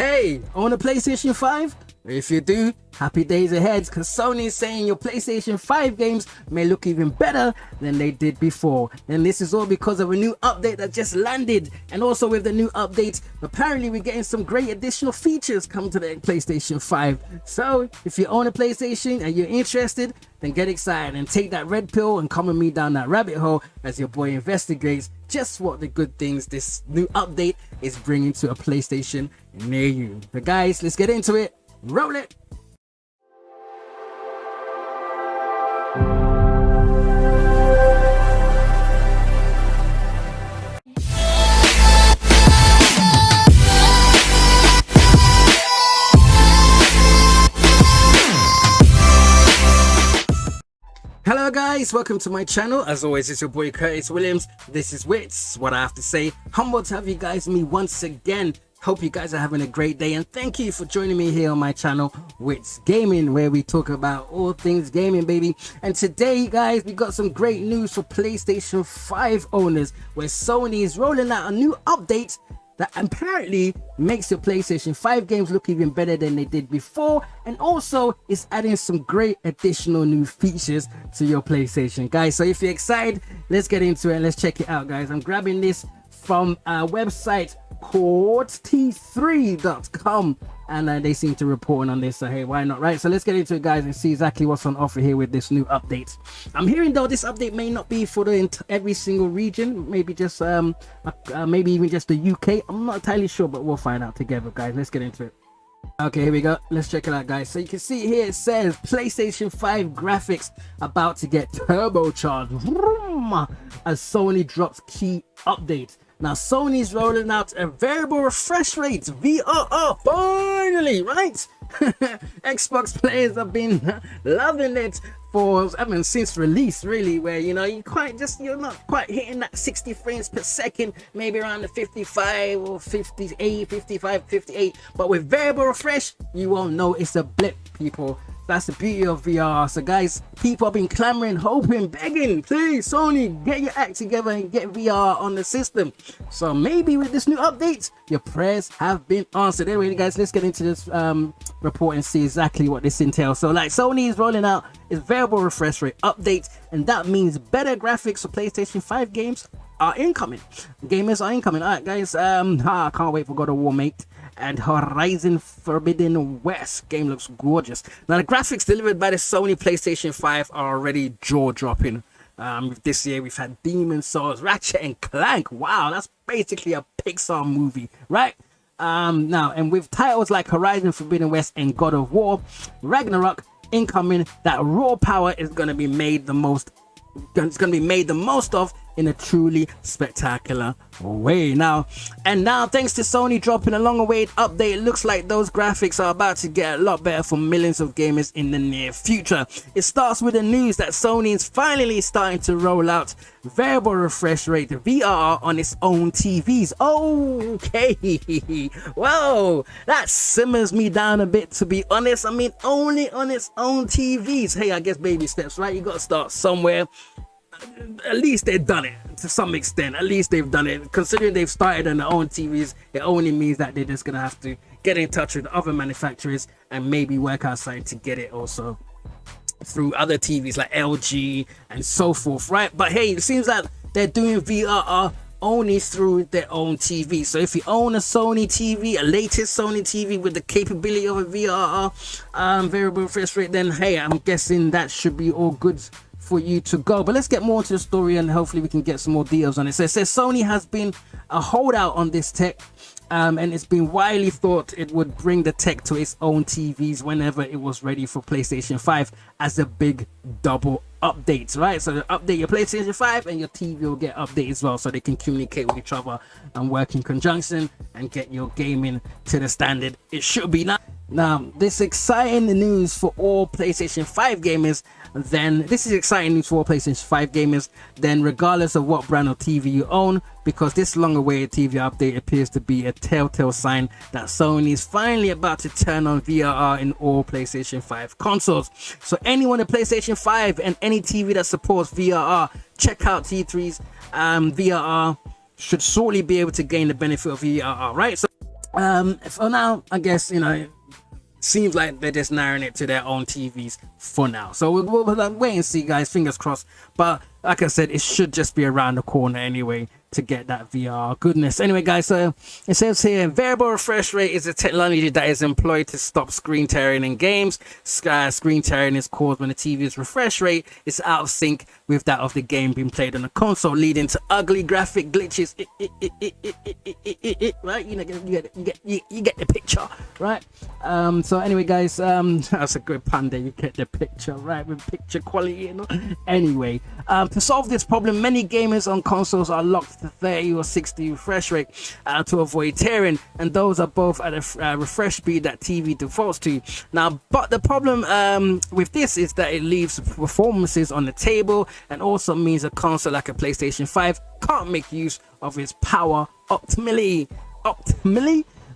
Hey, own a PlayStation 5? If you do, happy days ahead, because Sony is saying your PlayStation 5 games may look even better than they did before. And this is all because of a new update that just landed. And also with the new update, apparently we're getting some great additional features come to the PlayStation 5. So if you own a PlayStation and you're interested, then get excited and take that red pill and come with me down that rabbit hole as your boy investigates just what the good things this new update is bringing to a PlayStation near you. But guys, let's get into it. Roll it! Hello guys, welcome to my channel. As always, it's your boy Curtis Williams. This is Wits, what I have to say. Humbled to have you guys with me once again. Hope you guys are having a great day, and thank you for joining me here on my channel, Wits Gaming, where we talk about all things gaming, baby. And today, guys, we got some great news for PlayStation 5 owners, where Sony is rolling out a new update that apparently makes your PlayStation 5 games look even better than they did before, and also is adding some great additional new features to your PlayStation, guys. So if you're excited, let's get into it and let's check it out, guys. I'm grabbing this from a website called t3.com, and they seem to report on this, so hey, why not, right? So let's get into it, guys, and see exactly what's on offer here with this new update. I'm hearing though this update may not be for every single region, maybe just maybe even just the UK. I'm not entirely sure, but we'll find out together, guys. Let's get into it. Okay, here we go. Let's check it out, guys. So you can see here it says PlayStation 5 graphics about to get turbocharged as Sony drops key updates. Now Sony's rolling out a variable refresh rate VRR finally, right? Xbox players have been loving it for, I mean, since release, really, where you're not quite hitting that 60 frames per second, maybe around the 55 or 58, 55, 58. But with variable refresh, you won't know it's a blip, people. That's the beauty of VR. So guys, people have been clamoring, hoping, begging, please Sony, get your act together and get VR on the system. So maybe with this new update, your prayers have been answered. Anyway, guys, let's get into this report and see exactly what this entails. So like, Sony is rolling out its variable refresh rate update, and that means better graphics for PlayStation 5 games are incoming. Gamers are incoming. All right, guys, I can't wait for God of War, mate. And Horizon Forbidden West game looks gorgeous. Now the graphics delivered by the Sony PlayStation 5 are already jaw-dropping. This year we've had Demon's Souls, Ratchet and Clank. Wow, that's basically a Pixar movie, right? Now, and with titles like Horizon Forbidden West and God of War Ragnarok incoming, that raw power is going to be made the most. It's going to be made the most of in a truly spectacular way. Now thanks to Sony dropping a long-awaited update, it looks like those graphics are about to get a lot better for millions of gamers in the near future. It starts with the news that Sony is finally starting to roll out variable refresh rate VRR on its own TVs. Okay, whoa, that simmers me down a bit, to be honest. I mean, only on its own TVs. Hey, I guess baby steps, right? You got to start somewhere. At least they've done it to some extent. At least they've done it. Considering they've started on their own TVs, it only means that they're just gonna have to get in touch with other manufacturers and maybe work outside to get it also through other TVs like LG and so forth, right? But hey, it seems like they're doing VRR only through their own TV. So if you own a Sony TV, a latest Sony TV with the capability of a VRR variable refresh rate, then hey, I'm guessing that should be all good for you to go. But let's get more into the story and hopefully we can get some more details on it. So it says Sony has been a holdout on this tech, and it's been widely thought it would bring the tech to its own TVs whenever it was ready for PlayStation 5 as a big double update, right? So update your PlayStation 5 and your TV will get updated as well, so they can communicate with each other and work in conjunction and get your gaming to the standard it should be. Now, this exciting news for all PlayStation 5 gamers, then regardless of what brand of TV you own, because this long-awaited TV update appears to be a telltale sign that Sony is finally about to turn on VRR in all PlayStation 5 consoles. So anyone with PlayStation 5 and any TV that supports VRR, check out T3's VRR should shortly be able to gain the benefit of VRR, right? So For now, I guess, seems like they're just narrowing it to their own TVs for now. So we'll wait and see, guys. Fingers crossed. But like I said, it should just be around the corner anyway to get that VR goodness. Anyway, guys, so it says here, variable refresh rate is a technology that is employed to stop screen tearing in games. Screen tearing is caused when the TV's refresh rate is out of sync with that of the game being played on the console, leading to ugly graphic glitches. Right? You get the picture, right? So anyway, guys, that's a good pun there. You get the picture, right? With picture quality, Anyway, to solve this problem, many gamers on consoles are locked to 30 or 60 refresh rate to avoid tearing, and those are both at a refresh speed that TV defaults to. Now, but the problem with this is that it leaves performances on the table, and also means a console like a PlayStation 5 can't make use of its power optimally.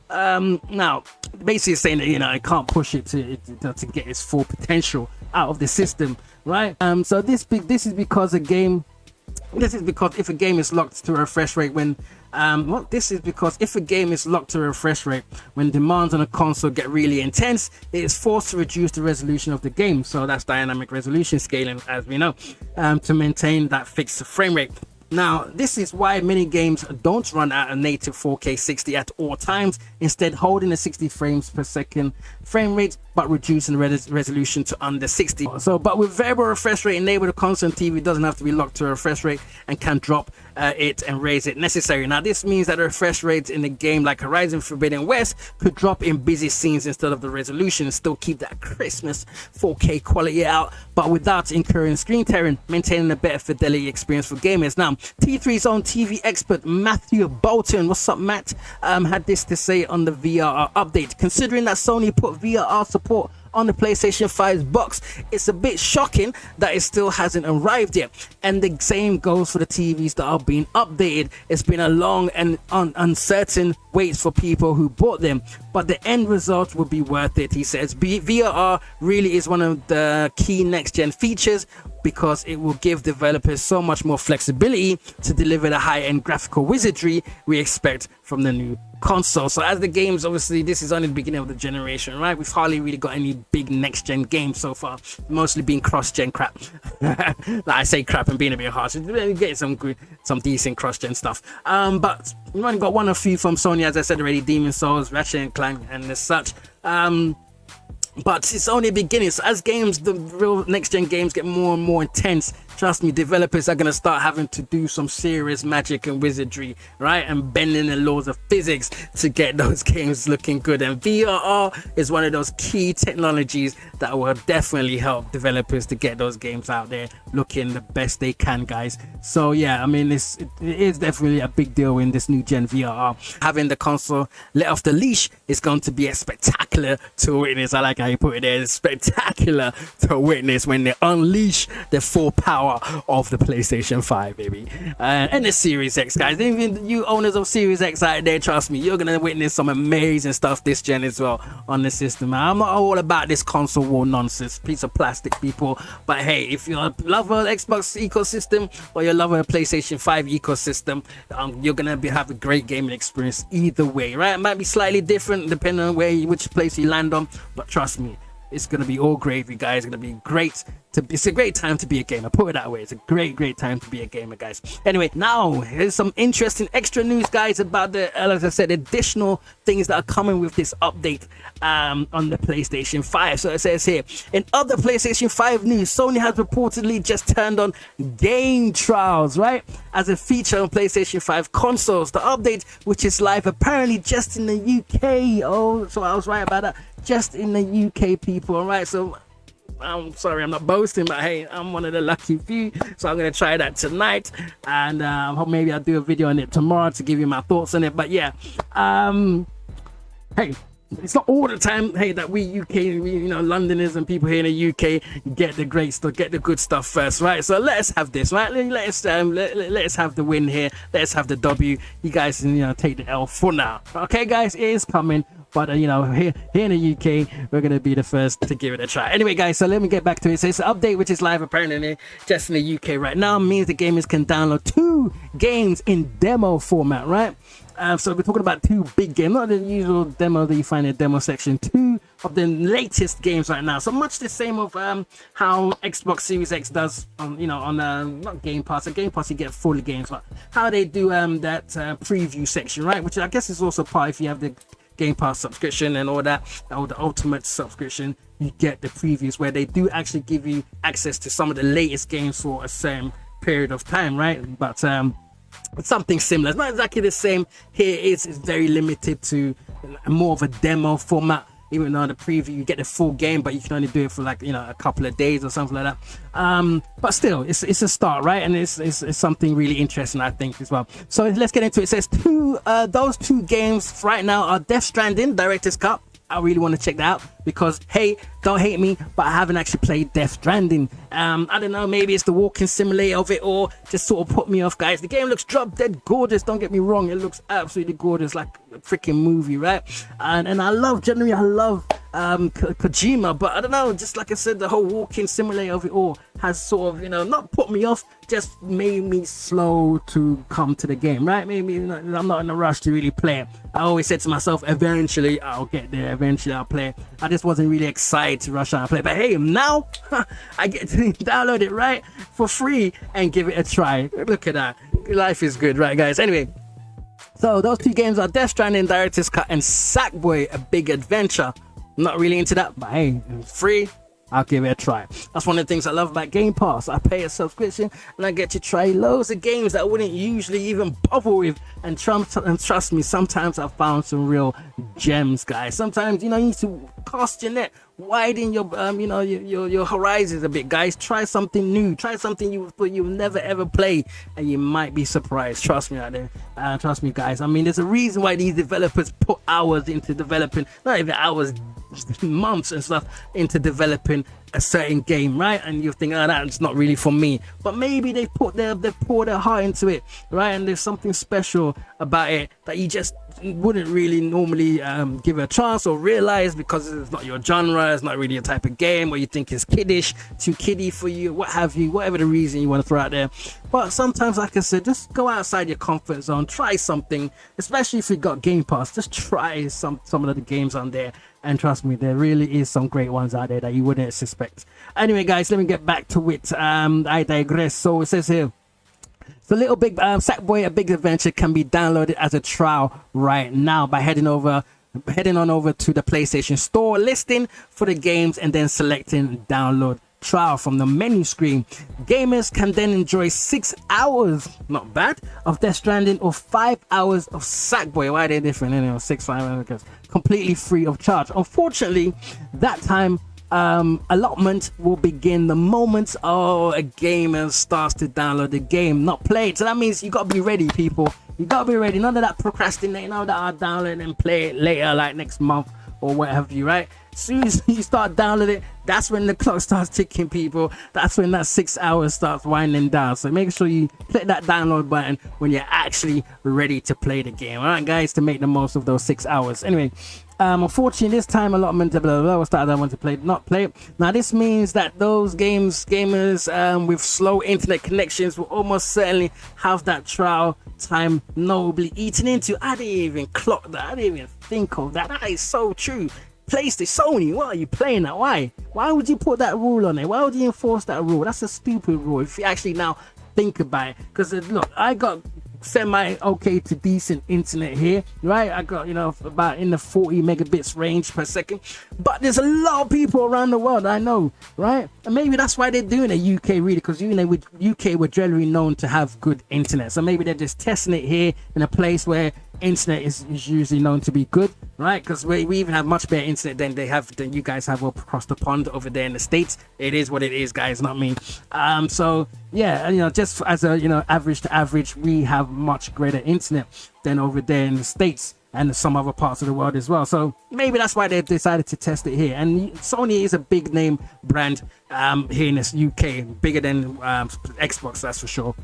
Now basically saying that it can't push it to get its full potential out of the system, right? So this is because if a game is locked to a refresh rate when if a game is locked to a refresh rate when demands on a console get really intense, it is forced to reduce the resolution of the game. So that's dynamic resolution scaling, as we know, to maintain that fixed frame rate. Now, this is why many games don't run at a native 4K 60 at all times, instead holding a 60 frames per second frame rate, but reducing the resolution to under 60. But with variable refresh rate enabled, the console and TV doesn't have to be locked to a refresh rate and can drop it and raise it necessary. Now, this means that the refresh rate in the game like Horizon Forbidden West could drop in busy scenes instead of the resolution and still keep that Christmas 4K quality out, but without incurring screen tearing, maintaining a better fidelity experience for gamers. Now, T3's own TV expert Matthew Bolton, what's up, Matt, had this to say on the VRR update. Considering that Sony put VRR support on the PlayStation 5's box, it's a bit shocking that it still hasn't arrived yet. And the same goes for the TVs that are being updated. It's been a long and uncertain wait for people who bought them, but the end result will be worth it, he says. VRR really is one of the key next-gen features because it will give developers so much more flexibility to deliver the high-end graphical wizardry we expect from the new console. So as the games, obviously this is only the beginning of the generation, right? We've hardly really got any big next-gen games so far, mostly being cross-gen crap. Like I say crap and being a bit harsh, getting some decent cross-gen stuff, but we've only got one or few from Sony, as I said already, Demon Souls, Ratchet and Clank and as such. But it's only beginning. So as the real next-gen games get more and more intense, trust me, developers are going to start having to do some serious magic and wizardry, right? And bending the laws of physics to get those games looking good. And VRR is one of those key technologies that will definitely help developers to get those games out there looking the best they can, guys. So yeah, I mean, it is definitely a big deal in this new gen VRR. Having the console let off the leash is going to be a spectacular to witness. I like how you put it there. It's spectacular to witness when they unleash the full power of the PlayStation 5, baby, and the Series X, guys. Even you owners of Series X out there, trust me, you're gonna witness some amazing stuff this gen as well on the system. I'm not all about this console war nonsense, piece of plastic, people, but hey, if you're a lover of Xbox ecosystem or you're a lover of PlayStation 5 ecosystem, you're gonna have a great gaming experience either way, right? It might be slightly different depending on which place you land on, but trust me, it's gonna be all gravy, guys. It's gonna be great. It's a great time to be a gamer. Put it that way. It's a great time to be a gamer, guys. Anyway, now here's some interesting extra news, guys, about the, as I said, additional things that are coming with this update on the PlayStation 5. So it says here, in other PlayStation 5 news, Sony has reportedly just turned on game trials, right, as a feature on PlayStation 5 consoles. The update, which is live apparently just in the UK. Oh, so I was right about that. Just in the UK, people. All right, so I'm sorry, I'm not boasting, but hey, I'm one of the lucky few, so I'm gonna try that tonight, and hope maybe I'll do a video on it tomorrow to give you my thoughts on it. But yeah, hey, it's not all the time, hey, that we Londoners and people here in the UK get the great stuff, get the good stuff first, right? So let's have this, right? Let's have the win here. Let's have the W. You guys can take the L for now. Okay, guys, it is coming. But here in the UK, we're gonna be the first to give it a try. Anyway, guys, so let me get back to it. So it's an update which is live apparently just in the UK right now. Means the gamers can download 2 games in demo format, right? So we're talking about two big games, not the usual demo that you find in the demo section. Two of the latest games right now. So much the same of how Xbox Series X does on, you know, on not Game Pass. At Game Pass you get full games, but how they do that preview section, right? Which I guess is also part if you have the Game Pass subscription and all that, or the Ultimate subscription, you get the previews where they do actually give you access to some of the latest games for a certain period of time, right? But it's something similar. It's not exactly the same. Here it's very limited to more of a demo format. Even though the preview you get the full game, but you can only do it for like, you know, a couple of days or something like that. But still, it's a start, right? And it's something really interesting, I think, as well. So let's get into it. It says those two games right now are Death Stranding Director's Cut. I really want to check that out because, hey, don't hate me, but I haven't actually played Death Stranding. I don't know, maybe it's the walking simulator of it or just sort of put me off, guys. The game looks drop dead gorgeous, don't get me wrong. It looks absolutely gorgeous, like a freaking movie, right? And I love Kojima, but I don't know, just like I said, the whole walking simulator of it all has sort of, you know, not put me off, just made me slow to come to the game, right? Maybe I'm not in a rush to really play it. I always said to myself, eventually I'll get there, eventually I'll play it. I just wasn't really excited to rush out and play, but hey, now I get to download it right for free and give it a try. Look at that, life is good, right, guys? Anyway, so those two games are Death Stranding Director's Cut and Sackboy: A Big Adventure. I'm not really into that, but hey, it's free, I'll give it a try. That's one of the things I love about Game Pass. I pay a subscription and I get to try loads of games that I wouldn't usually even bother with. And trust me, sometimes I've found some real gems, guys. Sometimes, you know, you need to cast your net, widen your your horizons a bit, guys. Try something new, try something you've never ever played, and you might be surprised. Trust me out there, trust me, guys. I mean, there's a reason why these developers put hours into developing, not even hours, months and stuff into developing a certain game, right? And you think, oh, that's not really for me, but maybe they've poured their heart into it, right? And there's something special about it that you just wouldn't really normally give it a chance or realize because it's not your genre, it's not really your type of game, or you think it's kiddish, too kiddie for you, what have you, whatever the reason you want to throw out there. But sometimes, like I said, just go outside your comfort zone, try something, especially if you got Game Pass. Just try some of the games on there, and trust me, there really is some great ones out there that you wouldn't suspect. Anyway, guys, let me get back to it. I digress. So it says here, the Little Big Sackboy: A Big Adventure can be downloaded as a trial right now by heading on over to the PlayStation Store listing for the games and then selecting download trial from the menu screen. Gamers can then enjoy 6 hours, not bad, of Death Stranding or 5 hours of Sackboy. Why are they different? Anyway, 5 hours, completely free of charge. Unfortunately, that time allotment will begin the moment a gamer starts to download the game, not play it. So that means you gotta be ready, people. You gotta be ready. None of that procrastinating. None of that I'll download and play it later, like next month or what have you, right? As soon as you start downloading it, that's when the clock starts ticking, people. That's when that 6 hours starts winding down. So make sure you click that download button when you're actually ready to play the game. All right, guys, to make the most of those 6 hours. Anyway, unfortunately, this time allotment, blah, blah, blah, started I want to play, not play. Now, this means that those gamers with slow internet connections will almost certainly have that trial time nobly eaten into. I didn't even clock that. I didn't even think of that. That is so true. PlayStation, Sony, what are you playing that? Why would you put that rule on it? Why would you enforce that rule? That's a stupid rule if you actually now think about it. Because look, I got semi okay to decent internet here, right? I got, you know, about in the 40 megabits range per second, but there's a lot of people around the world, I know, right? And maybe that's why they're doing a UK really, because you know, with UK we're generally known to have good internet, so maybe they're just testing it here in a place where internet is usually known to be good, right? Because we even have much better internet than you guys have across the pond over there in the States. It is what it is, guys, not me. So yeah, you know, just as a, you know, average to average, we have much greater internet than over there in the States and some other parts of the world as well. So maybe that's why they've decided to test it here. And Sony is a big name brand here in the UK, bigger than Xbox, that's for sure.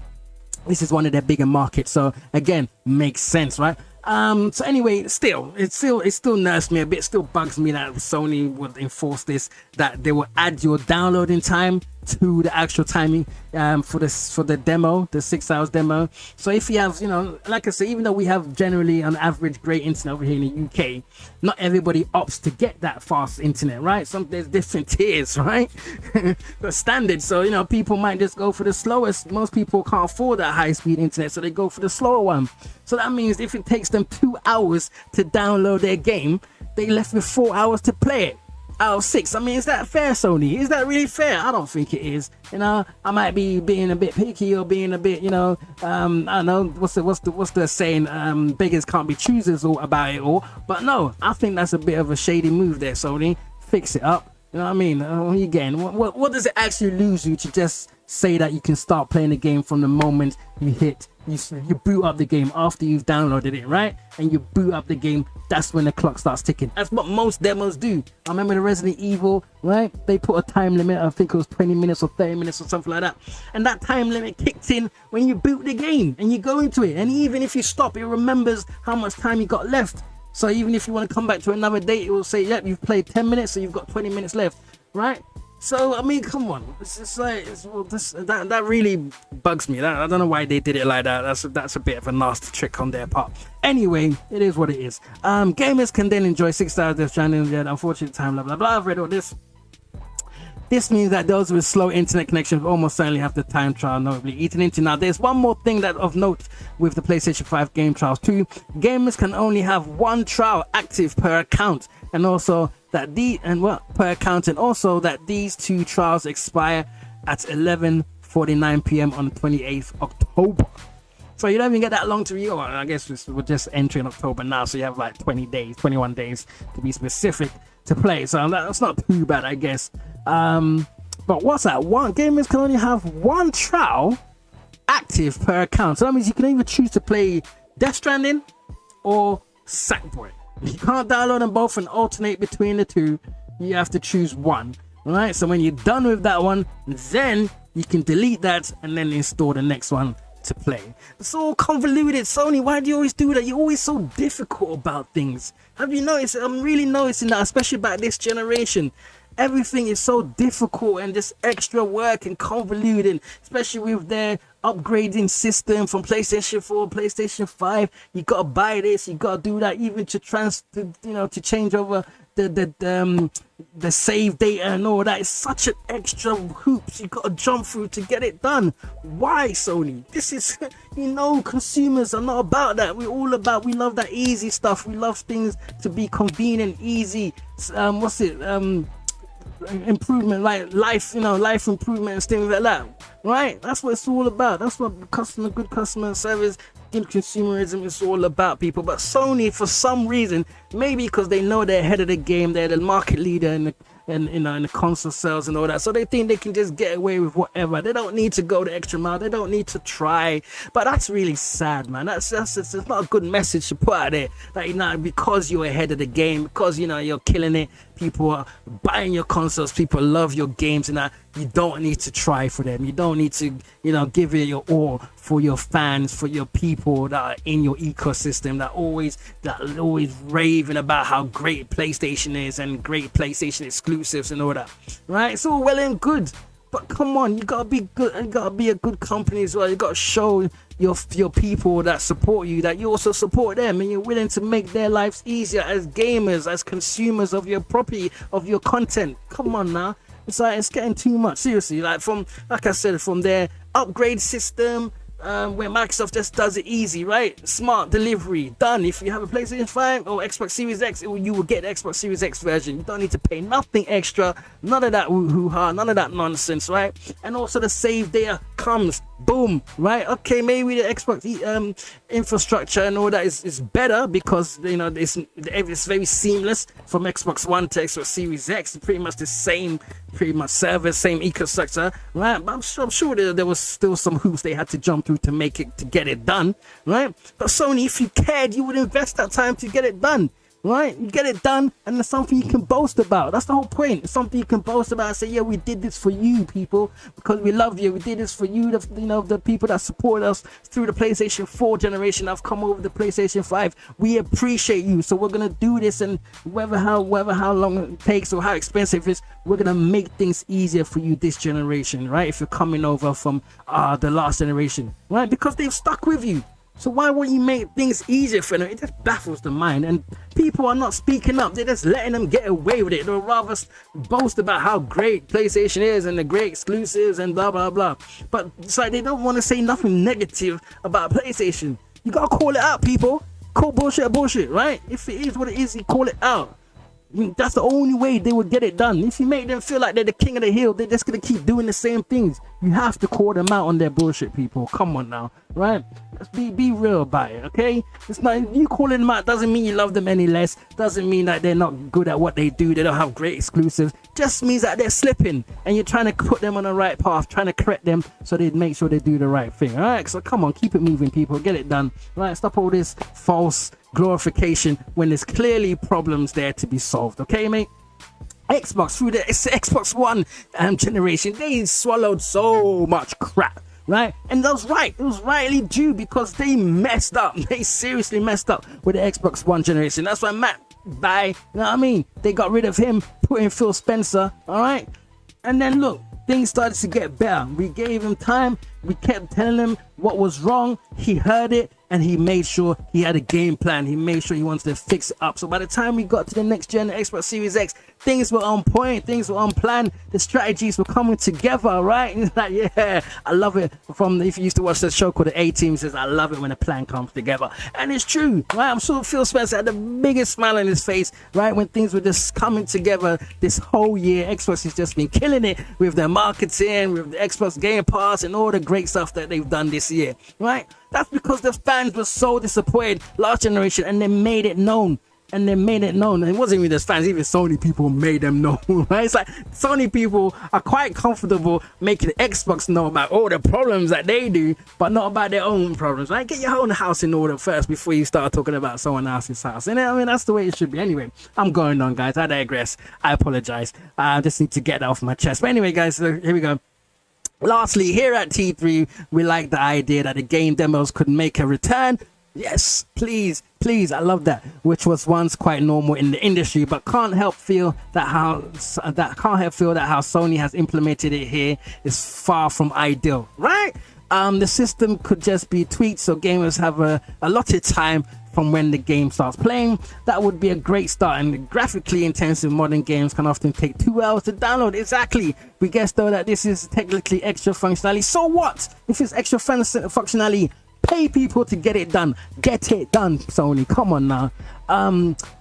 This is one of their bigger markets, so again, makes sense, right? So anyway, it still nerves me a bit, still bugs me that Sony would enforce this, that they will add your downloading time to the actual timing for the demo, the 6 hours demo. So if you have, like I said, even though we have generally on average great internet over here in the UK, not everybody opts to get that fast internet, right? There's different tiers, right? The standard. So people might just go for the slowest. Most people can't afford that high speed internet, so they go for the slower one. So that means if it takes them 2 hours to download their game, they left with 4 hours to play it out of 6. I mean, is that fair, Sony? Is that really fair? I don't think it is. I might be being a bit picky or being a bit, I don't know, what's the saying? Beggars can't be choosers all about it all. But no, I think that's a bit of a shady move there, Sony. Fix it up. You know what I mean? What are you getting? What does it actually lose you to just say that you can start playing the game from the moment you boot up the game after you've downloaded it, right? And you boot up the game, that's when the clock starts ticking. That's what most demos do. I remember the Resident Evil, right? They put a time limit, I think it was 20 minutes or 30 minutes or something like that. And that time limit kicked in when you boot the game and you go into it. And even if you stop, it remembers how much time you got left. So even if you want to come back to another date, it will say, yep, you've played 10 minutes, so you've got 20 minutes left, right? So, I mean, come on. It's just like, that really bugs me. I don't know why they did it like that. That's a bit of a nasty trick on their part. Anyway, it is what it is. Gamers can then enjoy 6 hours Death Stranding, yeah, unfortunate time, blah, blah, blah. I've read all this. This means that those with slow internet connections almost certainly have the time trial notably eaten into. Now, there's one more thing that of note with the PlayStation 5 game trials too. Gamers can only have one trial active per account, and also that per account, and also that these 2 trials expire at 11:49 p.m. on the 28th October. So you don't even get that long to read. I guess we're just entering October now, so you have like 21 days to be specific to play. So that's not too bad, I guess. But what's that? Gamers can only have one trial active per account. So that means you can either choose to play Death Stranding or Sackboy. You can't download them both and alternate between the two. You have to choose one. Alright, so when you're done with that one, then you can delete that and then install the next one to play. It's all convoluted. Sony, why do you always do that? You're always so difficult about things. Have you noticed? I'm really noticing that, especially about this generation. Everything is so difficult and just extra work and convoluted, especially with their upgrading system from PlayStation 4, PlayStation 5. You gotta buy this, you gotta do that, even to to change over the save data and all that. It's such an extra hoops you gotta jump through to get it done. Why, Sony? This is, consumers are not about that. We love that easy stuff. We love things to be convenient, easy. Improvement, like life improvement and things like that, right? That's what it's all about. That's what good customer service, good consumerism is all about, people. But Sony, for some reason, maybe because they know they're ahead of the game, they're the market leader in the console sales and all that, so they think they can just get away with whatever. They don't need to go the extra mile. They don't need to try. But that's really sad, man. That's it's not a good message to put out there. That because you're ahead of the game, because you're killing it, people are buying your consoles, people love your games, and that you don't need to try for them. You don't need to give it your all for your fans, for your people that are in your ecosystem, that always raving about how great PlayStation is and great PlayStation exclusives and all that, right? It's all well and good, but come on, you gotta be good, and you gotta be a good company as well. You gotta show your people that support you that you also support them, and you're willing to make their lives easier as gamers, as consumers of your property, of your content. Come on now. It's getting too much, seriously. Like I said, from their upgrade system, where Microsoft just does it easy, right? Smart delivery, done. If you have a PlayStation 5 or Xbox Series X, you will get the Xbox Series X version. You don't need to pay nothing extra, none of that hoo-ha, none of that nonsense, right? And also the save data comes, boom, right? Okay, maybe the Xbox infrastructure and all that is better because it's very seamless from Xbox One to Xbox Series X. Pretty much the same server, same ecosystem, right? But I'm sure there was still some hoops they had to jump through to get it done, right? But Sony, if you cared, you would invest that time to get it done. right? You get it done, and it's something you can boast about. That's the whole point. It's something you can boast about and say, yeah, we did this for you, people, because we love you. We did this for you, the people that support us through the PlayStation 4 generation. I've come over the PlayStation 5. We appreciate you, so we're gonna do this, and whether how long it takes or how expensive it is, we're gonna make things easier for you this generation, right? If you're coming over from the last generation, right? Because they've stuck with you. So why won't you make things easier for them? It just baffles the mind, and people are not speaking up. They're just letting them get away with it. They'll rather boast about how great PlayStation is and the great exclusives and blah blah blah. But it's like they don't want to say nothing negative about PlayStation. You gotta call it out, people. Call bullshit, right? If it is what it is, you call it out. I mean, that's the only way they would get it done. If you make them feel like they're the king of the hill, they're just gonna keep doing the same things. You have to call them out on their bullshit, people. Come on now, right? Let's be real about it, okay? It's not, you calling them out doesn't mean you love them any less. Doesn't mean that they're not good at what they do. They don't have great exclusives. Just means that they're slipping, and you're trying to put them on the right path, trying to correct them so they make sure they do the right thing. All right, so come on, keep it moving, people. Get it done. Right? Stop all this false glorification when there's clearly problems there to be solved. Okay, mate? Xbox, through the Xbox One generation, they swallowed so much crap, right? And that was right. It was rightly due, because they messed up. They seriously messed up with the Xbox One generation. That's why Matt, you know what I mean? They got rid of him, put in Phil Spencer, all right? And then look, things started to get better. We gave him time. We kept telling him what was wrong. He heard it, and he made sure he had a game plan. He made sure he wanted to fix it up. So by the time we got to the next gen Xbox Series X, things were on point, things were on plan, the strategies were coming together, right? And it's like, yeah, I love it. If you used to watch the show called The A-Team, says, I love it when a plan comes together. And it's true, right? I'm sure Phil Spencer had the biggest smile on his face, right? When things were just coming together this whole year. Xbox has just been killing it with their marketing, with the Xbox Game Pass, and all the great stuff that they've done this year, right? That's because the fans were so disappointed last generation, and they made it known. And it wasn't even just fans, even Sony people made them know, right? It's like Sony people are quite comfortable making Xbox know about all the problems that they do, but not about their own problems, right? Get your own house in order first before you start talking about someone else's house. And I mean, that's the way it should be. Anyway, I'm going on, guys. I digress. I apologize. I just need to get that off my chest. But anyway, guys, so here we go. Lastly, here at T3, we like the idea that the game demos could make a return. Yes, please, I love that. Which was once quite normal in the industry, but can't help feel that how Sony has implemented it here is far from ideal, right? The system could just be tweaked so gamers have a allotted time from when the game starts playing. That would be a great start, and graphically intensive modern games can often take 2 hours to download. Exactly. We guess though that this is technically extra functionality. So what if it's extra functionality? Pay people to get it done. Get it done, Sony. Come on now.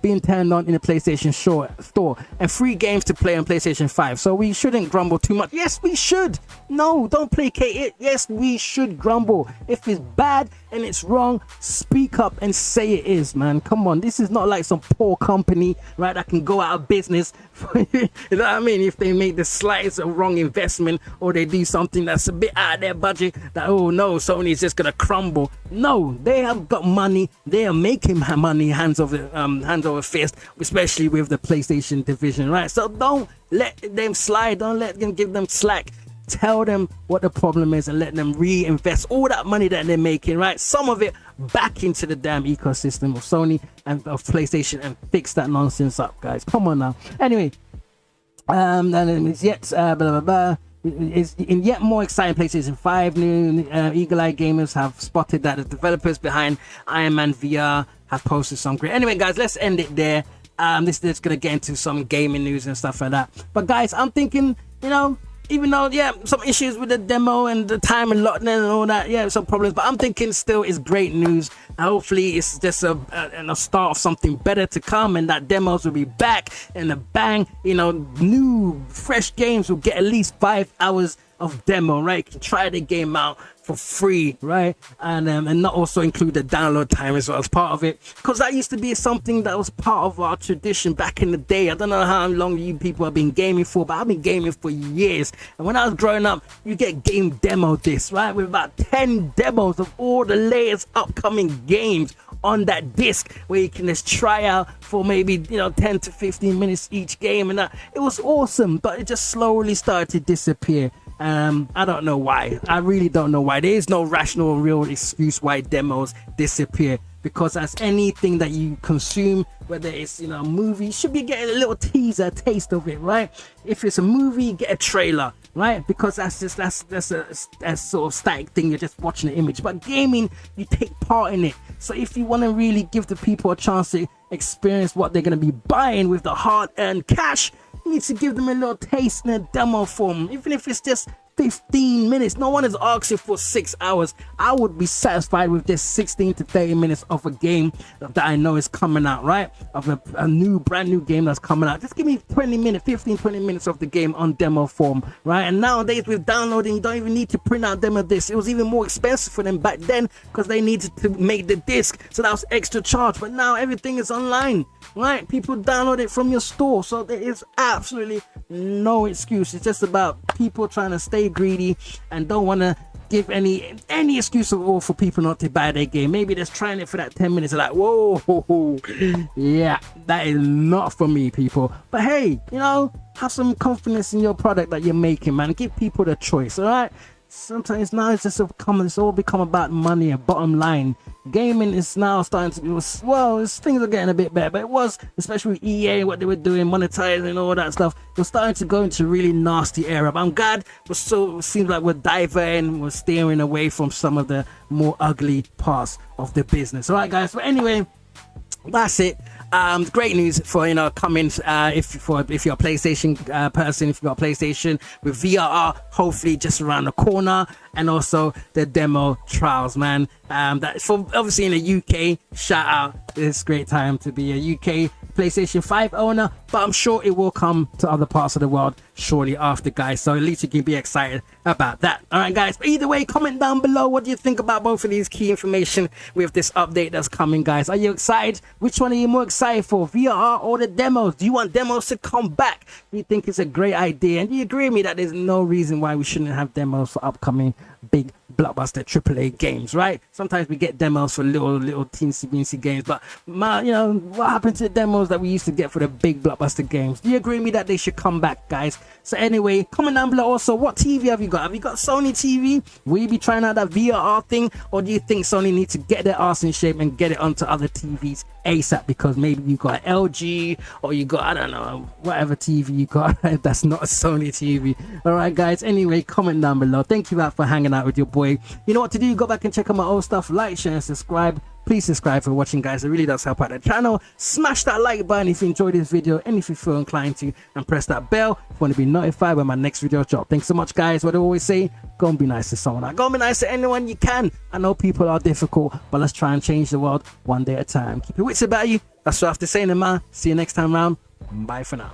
Being turned on in the PlayStation store, and free games to play on PlayStation 5. So we shouldn't grumble too much. Yes, we should. No, don't placate it. Yes, we should grumble. If it's bad and it's wrong, speak up and say it is, man. Come on. This is not like some poor company, right, that can go out of business. You know what I mean? If they make the slightest wrong investment, or they do something that's a bit out of their budget, that, oh no, Sony's just gonna crumble. No, they have got money. They are making money hands over fist, especially with the PlayStation division, right? So don't let them slide. Don't let them give them slack. Tell them what the problem is and let them reinvest all that money that they're making, right? Some of it back into the damn ecosystem of Sony and of PlayStation, and fix that nonsense up, guys. Come on now. Anyway, and it's yet blah blah blah. Is in yet more exciting PlayStation 5 new eagle-eyed gamers have spotted that the developers behind Iron Man VR have posted some great. Anyway, guys, let's end it there. This is gonna get into some gaming news and stuff like that. But guys, I'm thinking, even though, yeah, some issues with the demo and the time allotment and all that, yeah, some problems, but I'm thinking still it's great news. Hopefully it's just a start of something better to come, and that demos will be back, and a bang, new fresh games will get at least 5 hours of demo, right? You can try the game out for free, right? And not also include the download time as well as part of it, because that used to be something that was part of our tradition back in the day. I don't know how long you people have been gaming for, but I've been gaming for years. And when I was growing up, you get game demo discs, right, with about 10 demos of all the latest upcoming games on that disc, where you can just try out for maybe 10 to 15 minutes each game. And it was awesome, but it just slowly started to disappear. I don't know why. I really don't know why. There is no rational or real excuse why demos disappear, because as anything that you consume, whether it's a movie, you should be getting a little teaser, a taste of it, right? If it's a movie, get a trailer, right? Because that's a sort of static thing. You're just watching the image. But gaming, you take part in it. So if you want to really give the people a chance to experience what they're going to be buying with the hard-earned cash, you need to give them a little taste in a demo form, even if it's just 15 minutes. No one is asking for 6 hours. I would be satisfied with just 16 to 30 minutes of a game that I know is coming out, right? Of a brand new game that's coming out. Just give me 20 minutes, 15, 20 minutes of the game on demo form, right? And nowadays with downloading, you don't even need to print out demo discs. It was even more expensive for them back then because they needed to make the disc, so that was extra charge. But now everything is online, right? People download it from your store, so there is absolutely no excuse. It's just about people trying to stay greedy and don't want to give any excuse at all for people not to buy their game. Maybe just trying it for that 10 minutes, like, whoa, yeah, that is not for me, people. But hey, have some confidence in your product that you're making, man. Give people the choice, all right? Sometimes now it's all become about money and bottom line. Gaming is now starting to be, things are getting a bit better, but it was, especially with EA, what they were doing, monetizing and all that stuff, it was starting to go into a really nasty era. But I'm glad it seems like we're diverting, we're steering away from some of the more ugly parts of the business. All right, guys. But anyway, that's it. Great news for coming if you're a PlayStation person, if you got a PlayStation with VRR, hopefully just around the corner, and also the demo trials, man. That for obviously in the UK, shout out. It's a great time to be a UK PlayStation 5 owner, but I'm sure it will come to other parts of the world shortly after, guys. So at least you can be excited about that. All right, guys. But either way, comment down below what do you think about both of these key information with this update that's coming, guys. Are you excited? Which one are you more excited for, VRR or the demos? Do you want demos to come back? Do you think it's a great idea? And do you agree with me that there's no reason why we shouldn't have demos for upcoming big blockbuster AAA games, right? Sometimes we get demos for little teensy games, but what happened to the demos that we used to get for the big blockbuster games? Do you agree with me that they should come back, guys? So anyway, comment down below also, what TV have you got? Have you got Sony TV? Will you be trying out that VRR thing, or do you think Sony needs to get their arse in shape and get it onto other TVs ASAP, because maybe you got LG, or you got, I don't know, whatever TV you got that's not a Sony TV? All right, guys. Anyway, comment down below. Thank you for hanging out with your boy. You know what to do. Go back and check out my old stuff. Like, share, and subscribe. Please subscribe for watching, guys. It really does help out the channel. Smash that like button if you enjoyed this video, and if you feel inclined to, and press that bell if you want to be notified when my next video drops. Thanks so much, guys. What I always say, go and be nice to someone. Go and be nice to anyone you can. I know people are difficult, but let's try and change the world one day at a time. Keep your wits about you. That's what I have to say, man. See you next time round. Bye for now.